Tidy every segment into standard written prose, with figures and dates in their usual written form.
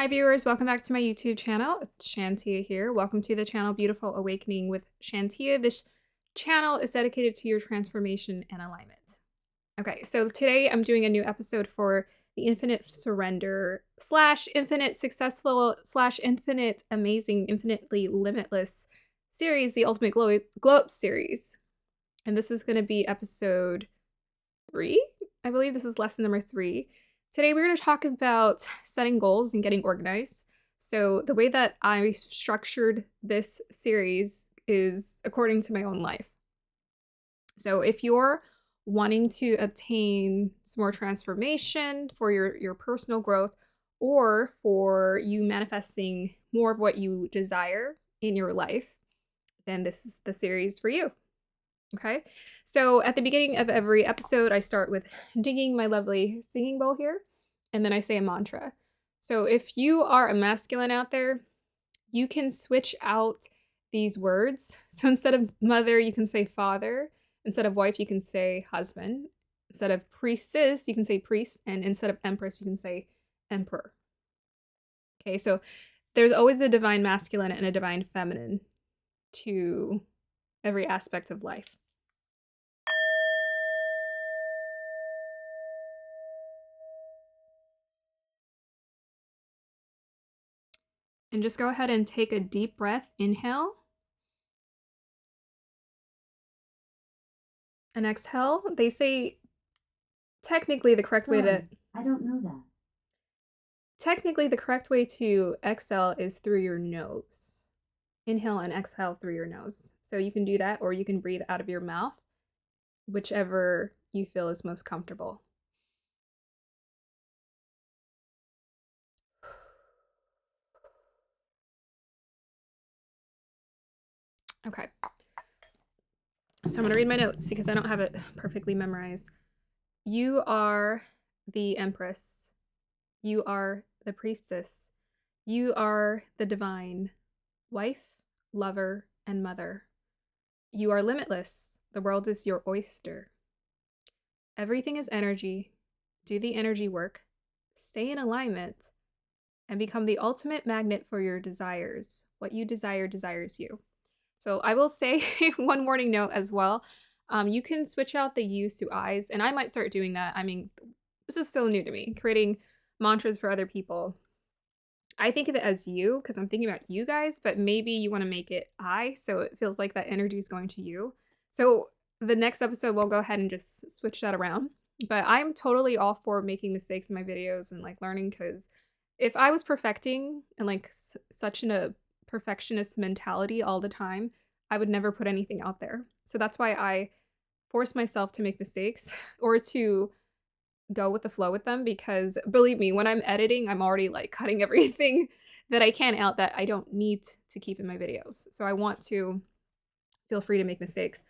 Hi viewers, welcome back to my YouTube channel. It's Shantia here. Welcome to the channel Beautiful Awakening with Shantia. This channel is dedicated to your transformation and alignment. Okay, so today I'm doing a new episode for the Infinite Surrender / Infinite Successful / Infinite Amazing, Infinitely Limitless series, the Ultimate Glow Up series. And this is going to be episode 3. I believe this is lesson number 3. Today we're going to talk about setting goals and getting organized. So the way that I structured this series is according to my own life. So if you're wanting to obtain some more transformation for your personal growth, or for you manifesting more of what you desire in your life, then this is the series for you. Okay, so at the beginning of every episode, I start with dinging my lovely singing bowl here, and then I say a mantra. So if you are a masculine out there, you can switch out these words. So instead of mother, you can say father. Instead of wife, you can say husband. Instead of priestess, you can say priest. And instead of empress, you can say emperor. Okay, so there's always a divine masculine and a divine feminine to every aspect of life. And just go ahead and take a deep breath. Inhale. And exhale. They say technically the correct way to... I don't know that. Technically the correct way to exhale is through your nose. Inhale and exhale through your nose. So you can do that, or you can breathe out of your mouth, whichever you feel is most comfortable. Okay. So I'm going to read my notes because I don't have it perfectly memorized. You are the empress. You are the priestess. You are the divine wife, lover, and mother. You are limitless. The world is your oyster. Everything is energy. Do the energy work. Stay in alignment and become the ultimate magnet for your desires. What you desire desires you. So I will say one warning note as well. You can switch out the U's to I's, and I might start doing that. I mean, this is still new to me, creating mantras for other people. I think of it as you because I'm thinking about you guys, but maybe you want to make it I, so it feels like that energy is going to you. So the next episode, we'll go ahead and just switch that around. But I'm totally all for making mistakes in my videos and like learning, because if I was perfecting and like such a perfectionist mentality all the time, I would never put anything out there. So that's why I force myself to make mistakes or to go with the flow with them, because believe me, when I'm editing, I'm already like cutting everything that I can out that I don't need to keep in my videos. So I want to feel free to make mistakes.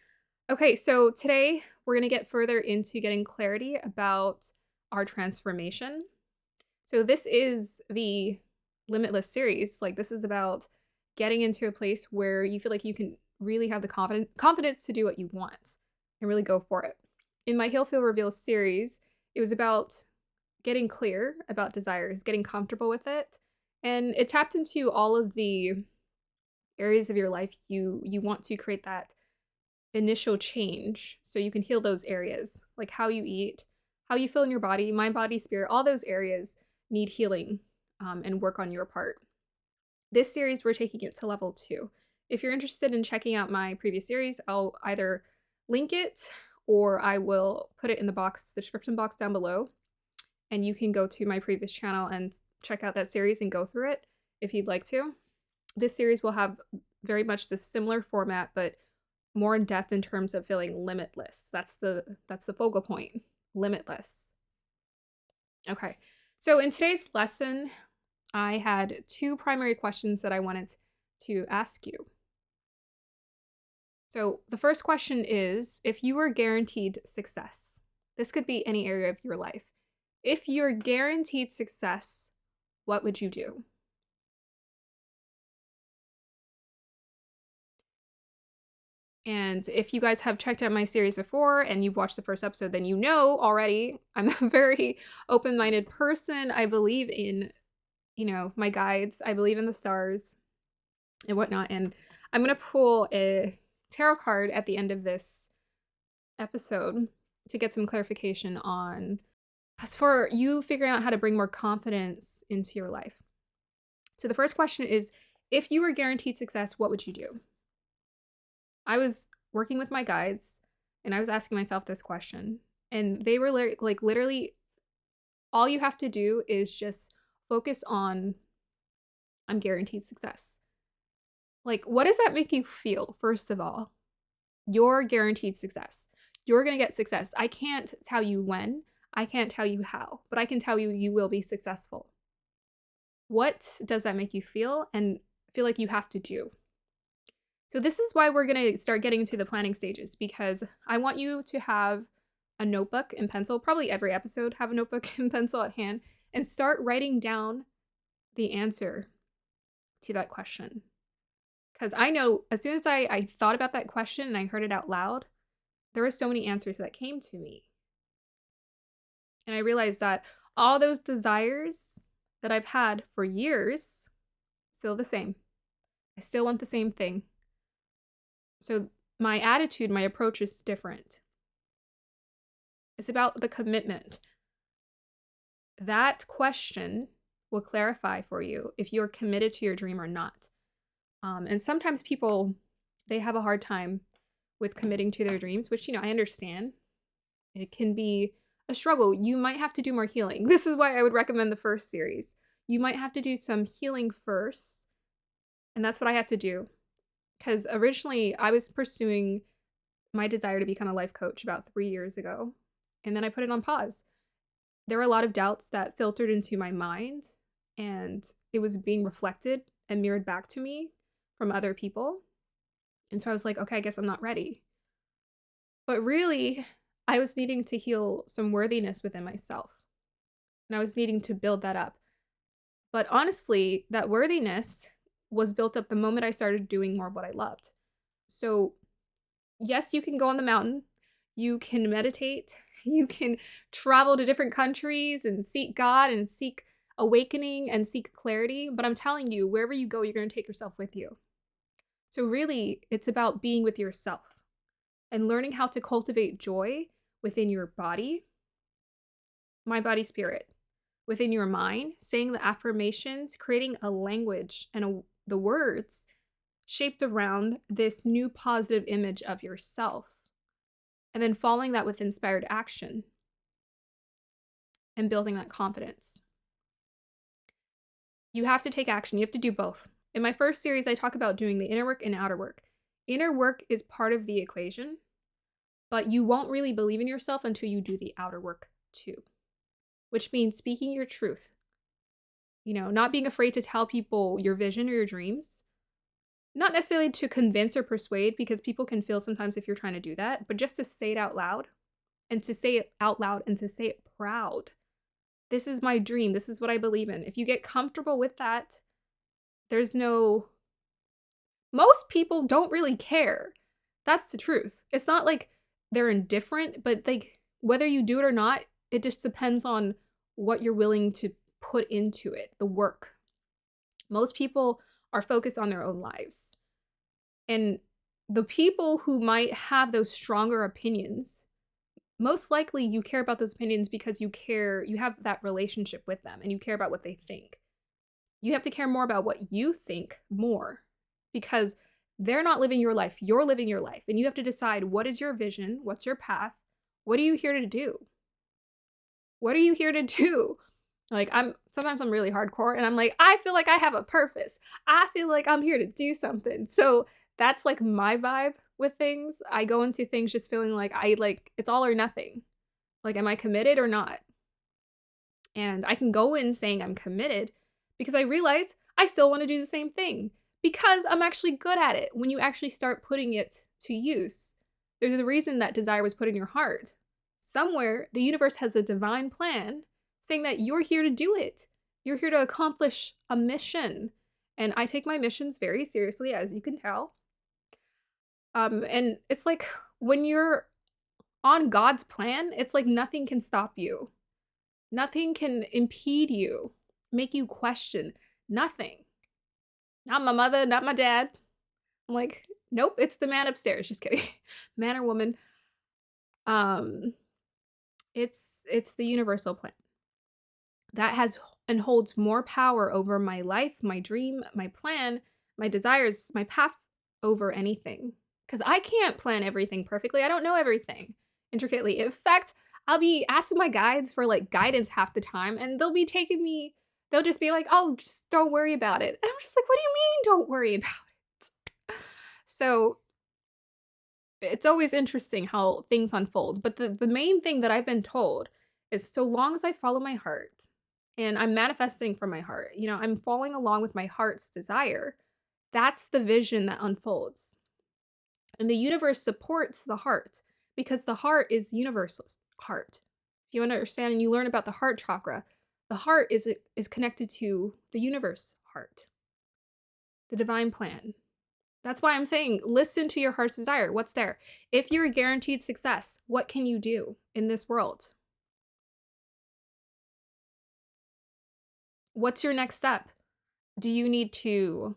Okay, so today we're going to get further into getting clarity about our transformation. So this is the Limitless series. Like, this is about getting into a place where you feel like you can really have the confidence to do what you want and really go for it. In my Heal Feel Reveal series, it was about getting clear about desires, getting comfortable with it, and it tapped into all of the areas of your life you want to create that initial change so you can heal those areas, like how you eat, how you feel in your body, mind, body, spirit. All those areas need healing and work on your part. This series, we're taking it to level 2. If you're interested in checking out my previous series, I'll either link it or I will put it in the description box down below. And you can go to my previous channel and check out that series and go through it if you'd like to. This series will have very much the similar format, but more in depth in terms of feeling limitless. That's the focal point, limitless. Okay, so in today's lesson, I had 2 primary questions that I wanted to ask you. So the first question is, if you were guaranteed success, this could be any area of your life. If you're guaranteed success, what would you do? And if you guys have checked out my series before and you've watched the first episode, then you know already I'm a very open-minded person. I believe in my guides. I believe in the stars and whatnot. And I'm going to pull a tarot card at the end of this episode to get some clarification on, as for you figuring out how to bring more confidence into your life. So the first question is, if you were guaranteed success, what would you do? I was working with my guides and I was asking myself this question, and they were like, literally, all you have to do is just focus on, I'm guaranteed success. Like, what does that make you feel? First of all, you're guaranteed success. You're going to get success. I can't tell you when, I can't tell you how, but I can tell you, you will be successful. What does that make you feel and feel like you have to do? So this is why we're going to start getting to the planning stages, because I want you to have a notebook and pencil, probably every episode have a notebook and pencil at hand, and start writing down the answer to that question. Because I know as soon as I thought about that question and I heard it out loud, there were so many answers that came to me. And I realized that all those desires that I've had for years, still the same. I still want the same thing. So my attitude, my approach is different. It's about the commitment. That question will clarify for you if you're committed to your dream or not. And sometimes people, they have a hard time with committing to their dreams, which, I understand. It can be a struggle. You might have to do more healing. This is why I would recommend the first series. You might have to do some healing first. And that's what I had to do. Because originally I was pursuing my desire to become a life coach about 3 years ago. And then I put it on pause. There were a lot of doubts that filtered into my mind, and it was being reflected and mirrored back to me from other people. And so I was like, okay, I guess I'm not ready. But really, I was needing to heal some worthiness within myself. And I was needing to build that up. But honestly, that worthiness was built up the moment I started doing more of what I loved. So yes, you can go on the mountain. You can meditate. You can travel to different countries and seek God and seek awakening and seek clarity. But I'm telling you, wherever you go, you're going to take yourself with you. So really, it's about being with yourself and learning how to cultivate joy within your body, mind, body, spirit, within your mind, saying the affirmations, creating a language and the words shaped around this new positive image of yourself, and then following that with inspired action and building that confidence. You have to take action. You have to do both. In my first series, I talk about doing the inner work and outer work. Inner work is part of the equation, but you won't really believe in yourself until you do the outer work too, which means speaking your truth. Not being afraid to tell people your vision or your dreams. Not necessarily to convince or persuade, because people can feel sometimes if you're trying to do that, but just to say it out loud, and to say it out loud and to say it proud. This is my dream. This is what I believe in. If you get comfortable with that, most people don't really care. That's the truth. It's not like they're indifferent, but whether you do it or not, it just depends on what you're willing to put into it, the work. Most people are focused on their own lives. And the people who might have those stronger opinions, most likely you care about those opinions because you have that relationship with them and you care about what they think. You have to care more about what you think more, because they're not living your life. You're living your life. And you have to decide, what is your vision? What's your path? What are you here to do? What are you here to do? Sometimes I'm really hardcore and I'm like, I feel like I have a purpose. I feel like I'm here to do something. So that's like my vibe with things. I go into things just feeling like it's all or nothing. Like, am I committed or not? And I can go in saying I'm committed because I realize I still want to do the same thing because I'm actually good at it. When you actually start putting it to use, there's a reason that desire was put in your heart. Somewhere the universe has a divine plan saying that you're here to do it. You're here to accomplish a mission. And I take my missions very seriously, as you can tell. And it's like when you're on God's plan, it's like nothing can stop you. Nothing can impede you, make you question nothing. Not my mother, not my dad. I'm like, nope, it's the man upstairs. Just kidding. Man or woman. Um, it's the universal plan that has and holds more power over my life, my dream, my plan, my desires, my path over anything. Because I can't plan everything perfectly. I don't know everything intricately. In fact, I'll be asking my guides for like guidance half the time, and they'll be taking me, they'll just be like, oh, just don't worry about it. And I'm just like, what do you mean, don't worry about it? So it's always interesting how things unfold. But the main thing that I've been told is so long as I follow my heart and I'm manifesting from my heart, I'm following along with my heart's desire, that's the vision that unfolds. And the universe supports the heart because the heart is universal heart. If you understand and you learn about the heart chakra, the heart is connected to the universe heart, the divine plan. That's why I'm saying listen to your heart's desire. What's there? If you're guaranteed success, what can you do in this world? What's your next step? Do you need to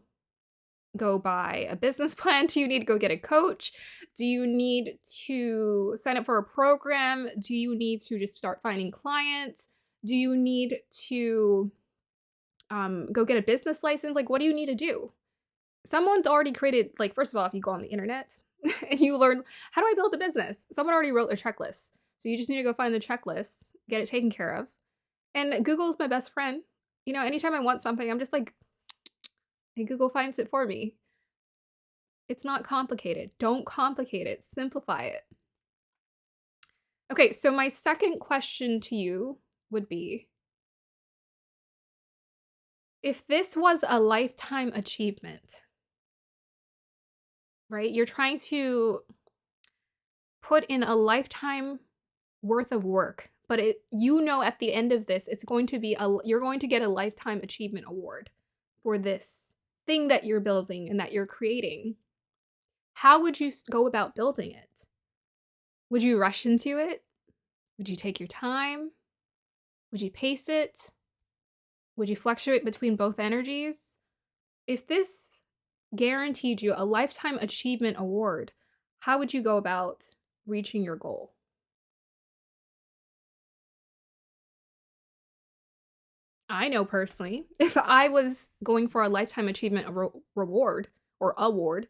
go buy a business plan? Do you need to go get a coach? Do you need to sign up for a program? Do you need to just start finding clients? Do you need to go get a business license? Like, what do you need to do? Someone's already created, like, first of all, if you go on the internet and you learn, how do I build a business? Someone already wrote a checklist. So you just need to go find the checklist, get it taken care of. And Google is my best friend. Anytime I want something, I'm just like, hey, Google finds it for me. It's not complicated. Don't complicate it. Simplify it. Okay, so my second question to you would be, if this was a lifetime achievement, right? You're trying to put in a lifetime worth of work, but at the end of this, it's going to be you're going to get a lifetime achievement award for this thing that you're building and that you're creating. How would you go about building it? Would you rush into it? Would you take your time? Would you pace it? Would you fluctuate between both energies? If this guaranteed you a lifetime achievement award, how would you go about reaching your goal? I know personally, if I was going for a lifetime achievement reward or award,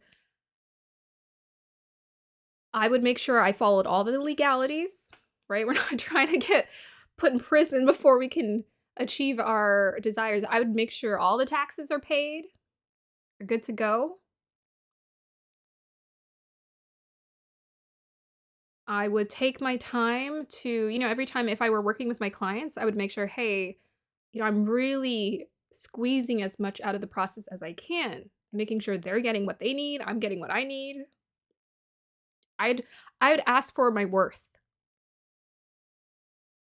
I would make sure I followed all the legalities, right? We're not trying to get put in prison before we can achieve our desires. I would make sure all the taxes are paid, you're good to go. I would take my time to, every time if I were working with my clients, I would make sure, hey, I'm really squeezing as much out of the process as I can, making sure they're getting what they need, I'm getting what I need. I'd I would ask for my worth.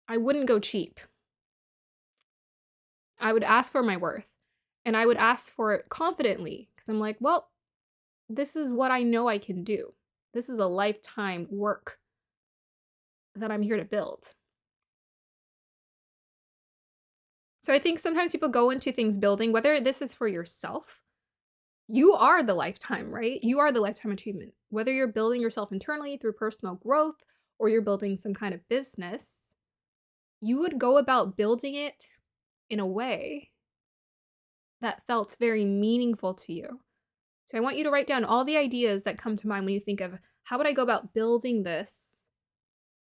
I wouldn't go cheap. I would ask for my worth, and I would ask for it confidently because I'm like, well, this is what I know I can do. This is a lifetime work that I'm here to build. So I think sometimes people go into things building, whether this is for yourself, you are the lifetime, right? You are the lifetime achievement. Whether you're building yourself internally through personal growth or you're building some kind of business, you would go about building it in a way that felt very meaningful to you. So I want you to write down all the ideas that come to mind when you think of how would I go about building this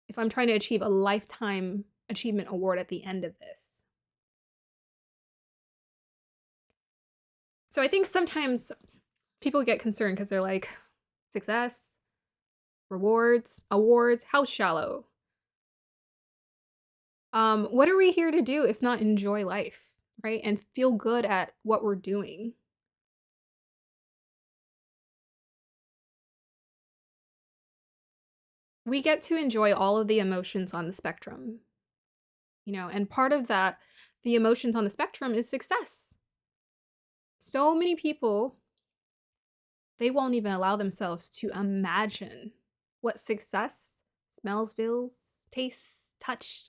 if I'm trying to achieve a lifetime achievement award at the end of this. So I think sometimes people get concerned because they're like, success, rewards, awards, how shallow. What are we here to do if not enjoy life, right? And feel good at what we're doing. We get to enjoy all of the emotions on the spectrum, and part of that, the emotions on the spectrum is success. So many people, they won't even allow themselves to imagine what success smells, feels, tastes, touch,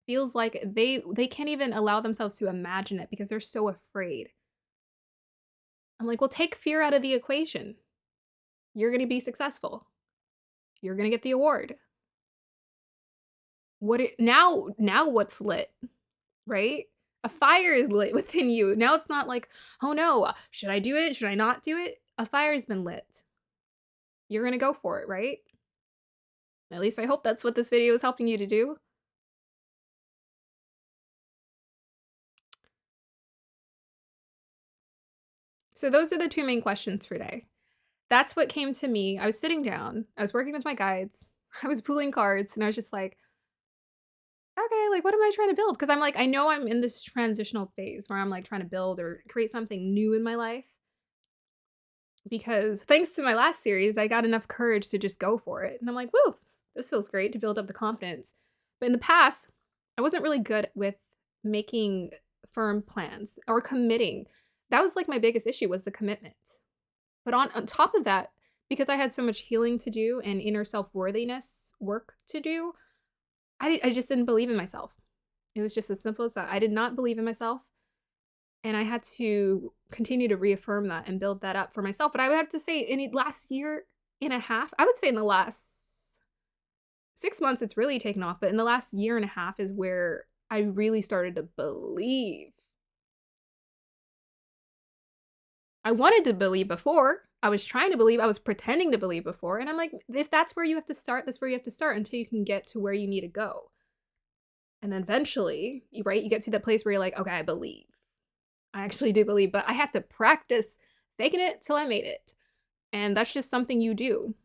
feels like they can't even allow themselves to imagine it because they're so afraid. I'm like, well, take fear out of the equation. You're going to be successful. You're going to get the award. Now what's lit, right? A fire is lit within you. Now it's not like, oh no, should I do it? Should I not do it? A fire's been lit. You're going to go for it, right? At least I hope that's what this video is helping you to do. So those are the two main questions for today. That's what came to me. I was sitting down, I was working with my guides, I was pulling cards, and I was just like, okay, like, what am I trying to build? Because I'm like, I know I'm in this transitional phase where I'm like trying to build or create something new in my life. Because thanks to my last series, I got enough courage to just go for it. And I'm like, woo, this feels great to build up the confidence. But in the past, I wasn't really good with making firm plans or committing. That was like my biggest issue, was the commitment. But on top of that, because I had so much healing to do and inner self-worthiness work to do, I just didn't believe in myself. It was just as simple as that. I did not believe in myself. And I had to continue to reaffirm that and build that up for myself. But I would have to say, in the last year and a half, I would say in the last 6 months, it's really taken off. But in the last year and a half is where I really started to believe. I wanted to believe before. I was trying to believe. I was pretending to believe before. And I'm like, if that's where you have to start, that's where you have to start until you can get to where you need to go. And then eventually, right, you get to that place where you're like, okay, I believe. I actually do believe, but I had to practice faking it till I made it. And that's just something you do.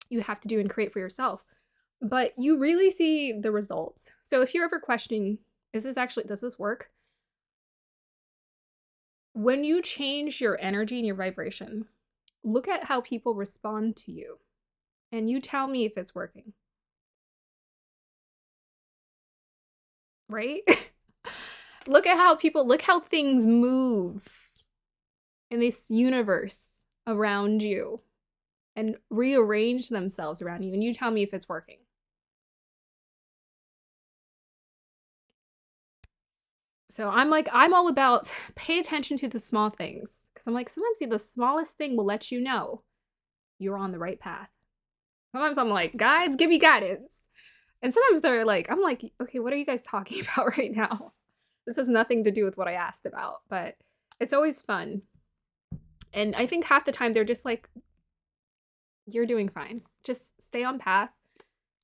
You have to do and create for yourself. But you really see the results. So if you're ever questioning, does this work? When you change your energy and your vibration, look at how people respond to you. And you tell me if it's working. Right? Look how things move in this universe around you and rearrange themselves around you. And you tell me if it's working. So I'm all about pay attention to the small things. Because I'm like, sometimes the smallest thing will let you know you're on the right path. Sometimes I'm like, guides, give me guidance. And sometimes they're like, I'm like, okay, what are you guys talking about right now? This has nothing to do with what I asked about, but it's always fun. And I think half the time they're just like, you're doing fine. Just stay on path.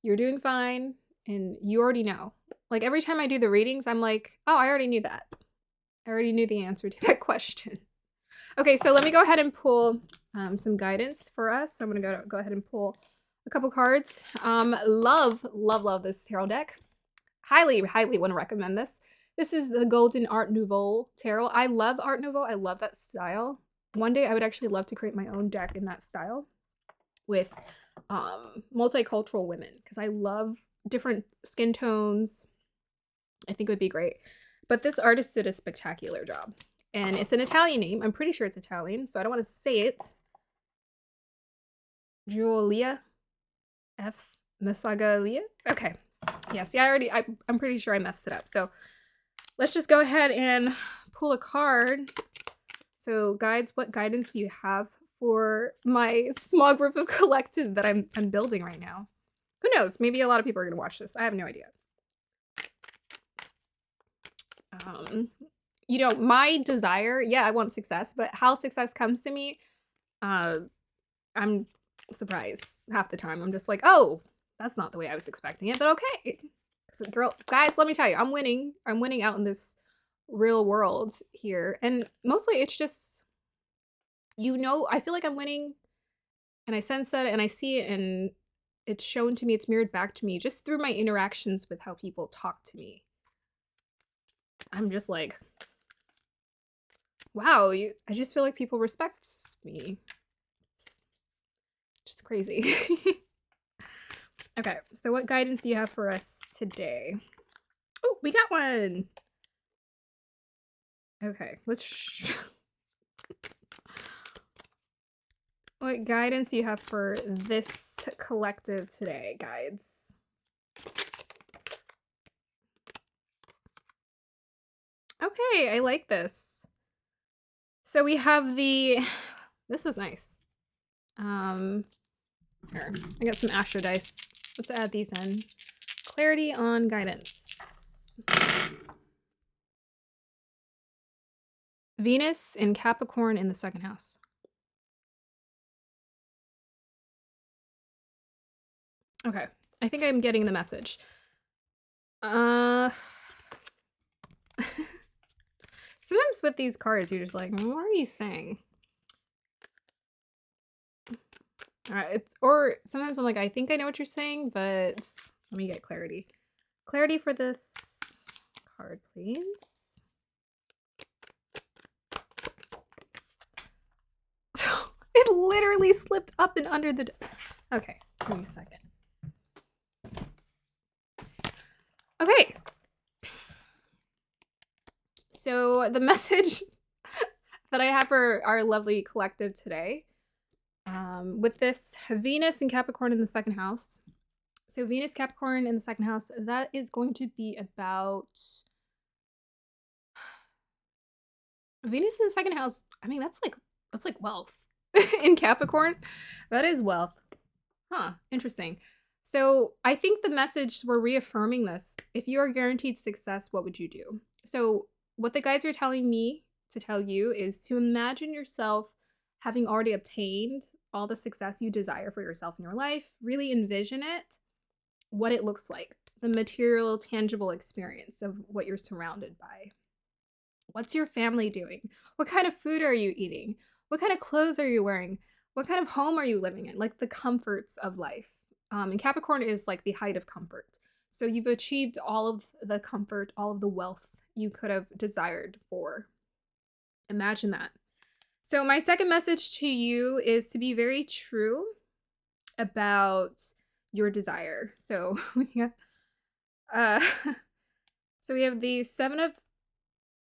You're doing fine. And you already know. Like every time I do the readings, I'm like, oh, I already knew that. I already knew the answer to that question. Okay, so let me go ahead and pull some guidance for us. So I'm going to go ahead and pull a couple cards. Love this tarot deck. Highly want to recommend this. This is the Golden Art Nouveau Tarot. I love Art Nouveau. I love that style. One day I would actually love to create my own deck in that style with multicultural women because I love different skin tones. I think it would be great. But this artist did a spectacular job. And it's an Italian name. I'm pretty sure it's Italian, so I don't want to say it. Giulia F. Masagalia? Okay. Yeah, see, I'm pretty sure I messed it up. So let's just go ahead and pull a card. So guides, what guidance do you have for my small group of collective that I'm building right now? Who knows? Maybe a lot of people are going to watch this. I have no idea. You know, my desire, yeah, I want success, but how success comes to me, I'm surprised half the time. I'm just like, oh, that's not the way I was expecting it, but okay. So girl, guys, let me tell you, I'm winning. I'm winning out in this real world here. And mostly it's just, you know, I feel like I'm winning and I sense that and I see it and it's shown to me, it's mirrored back to me just through my interactions with how people talk to me. I'm just like, wow, I just feel like people respect me. It's just crazy. Okay, so what guidance do you have for us today? Oh, we got one. Okay, let's... What guidance do you have for this collective today, guides? Okay, I like this. So we have the this is nice. Here, I got some Astro dice. Let's add these in. Clarity on guidance. Venus in Capricorn in the second house. Okay, I think I'm getting the message. Sometimes with these cards, you're just like, what are you saying? All right, or sometimes I'm like, I think I know what you're saying, but let me get clarity. Clarity for this card, please. It literally slipped up and under the... Okay, give me a second. Okay. So the message that I have for our lovely collective today, with this Venus and Capricorn in the second house. So Venus, Capricorn in the second house, that is going to be about... Venus in the second house, I mean, that's like wealth. In Capricorn, that is wealth. Huh, interesting. So I think the message, we're reaffirming this. If you are guaranteed success, what would you do? So what the guides are telling me to tell you is to imagine yourself having already obtained all the success you desire for yourself in your life. Really envision it, what it looks like, the material, tangible experience of what you're surrounded by. What's your family doing? What kind of food are you eating? What kind of clothes are you wearing? What kind of home are you living in? Like the comforts of life. And Capricorn is like the height of comfort. So you've achieved all of the comfort, all of the wealth you could have desired for. Imagine that. So my second message to you is to be very true about your desire. So so we have the Seven of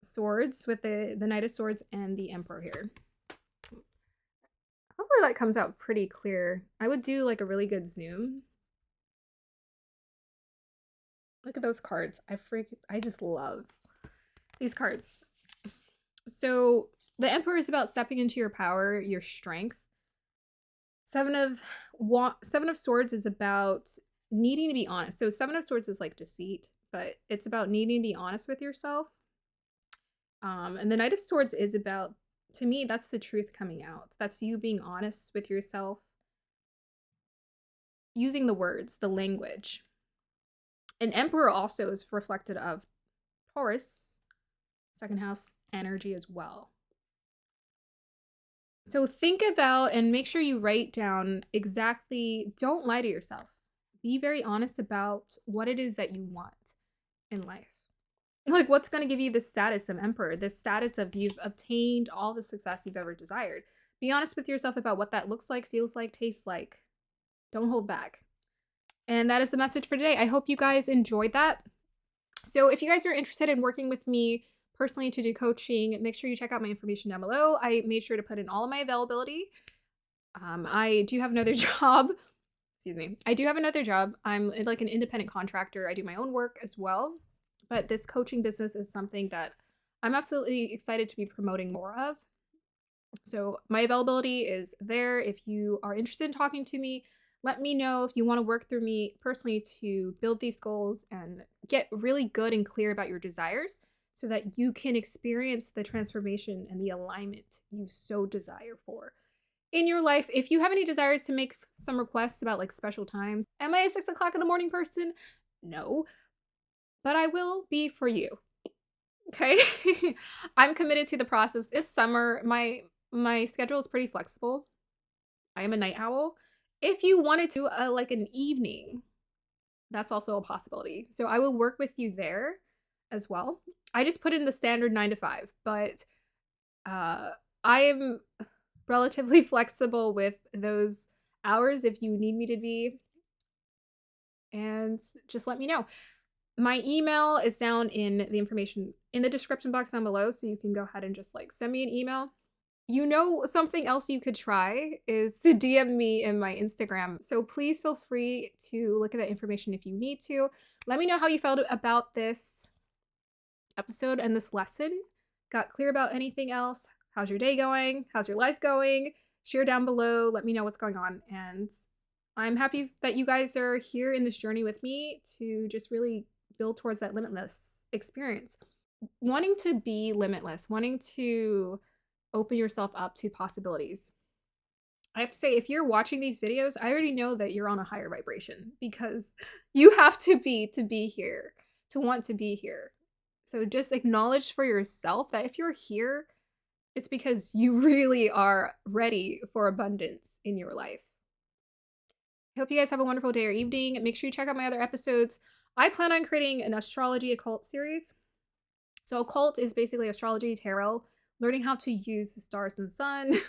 Swords with the Knight of Swords and the Emperor here. Hopefully that comes out pretty clear. I would do like a really good zoom. Look at those cards. I just love these cards. So the Emperor is about stepping into your power, your strength. Seven of Swords is about needing to be honest. So Seven of Swords is like deceit, but it's about needing to be honest with yourself. And the Knight of Swords is about, to me, that's the truth coming out. That's you being honest with yourself. Using the words, the language. An Emperor also is reflected of Taurus, second house energy as well. So think about and make sure you write down exactly, don't lie to yourself. Be very honest about what it is that you want in life. Like, what's going to give you the status of Emperor, the status of you've obtained all the success you've ever desired. Be honest with yourself about what that looks like, feels like, tastes like. Don't hold back. And that is the message for today. I hope you guys enjoyed that. So if you guys are interested in working with me personally to do coaching, make sure you check out my information down below. I made sure to put in all of my availability. I do have another job. Excuse me. I do have another job. I'm like an independent contractor. I do my own work as well. But this coaching business is something that I'm absolutely excited to be promoting more of. So my availability is there. If you are interested in talking to me, let me know if you want to work through me personally to build these goals and get really good and clear about your desires so that you can experience the transformation and the alignment you so desire for in your life. If you have any desires to make some requests about like special times, am I a 6 o'clock in the morning person? No, but I will be for you. Okay. I'm committed to the process. It's summer. My schedule is pretty flexible. I am a night owl. If you wanted to like an evening, that's also a possibility. So I will work with you there as well. I just put in the standard 9 to 5, but I am relatively flexible with those hours if you need me to be. And just let me know. My email is down in the information in the description box down below, so you can go ahead and just like send me an email. You know, something else you could try is to DM me in my Instagram. So please feel free to look at that information if you need to. Let me know how you felt about this episode and this lesson got clear about anything else, how's your day going? How's your life going? Share down below. Let me know what's going on. And I'm happy that you guys are here in this journey with me to just really build towards that limitless experience. Wanting to be limitless, wanting to open yourself up to possibilities. I have to say, if you're watching these videos, I already know that you're on a higher vibration because you have to be here, to want to be here. So just acknowledge for yourself that if you're here, it's because you really are ready for abundance in your life. I hope you guys have a wonderful day or evening. Make sure you check out my other episodes. I plan on creating an astrology occult series. So occult is basically astrology, tarot, learning how to use the stars and sun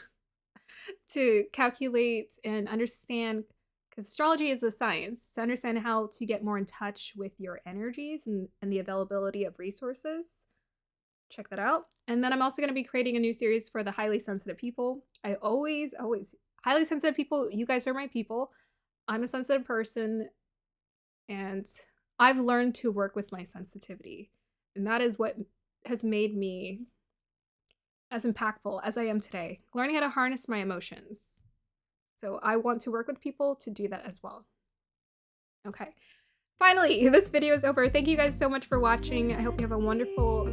to calculate and understand, because astrology is a science, to understand how to get more in touch with your energies and the availability of resources. Check that out. And then I'm also going to be creating a new series for the highly sensitive people. I always, highly sensitive people, you guys are my people. I'm a sensitive person, and I've learned to work with my sensitivity. And that is what has made me as impactful as I am today, learning how to harness my emotions. So I want to work with people to do that as well. Okay. Finally, this video is over. Thank you guys so much for watching. I hope you have a wonderful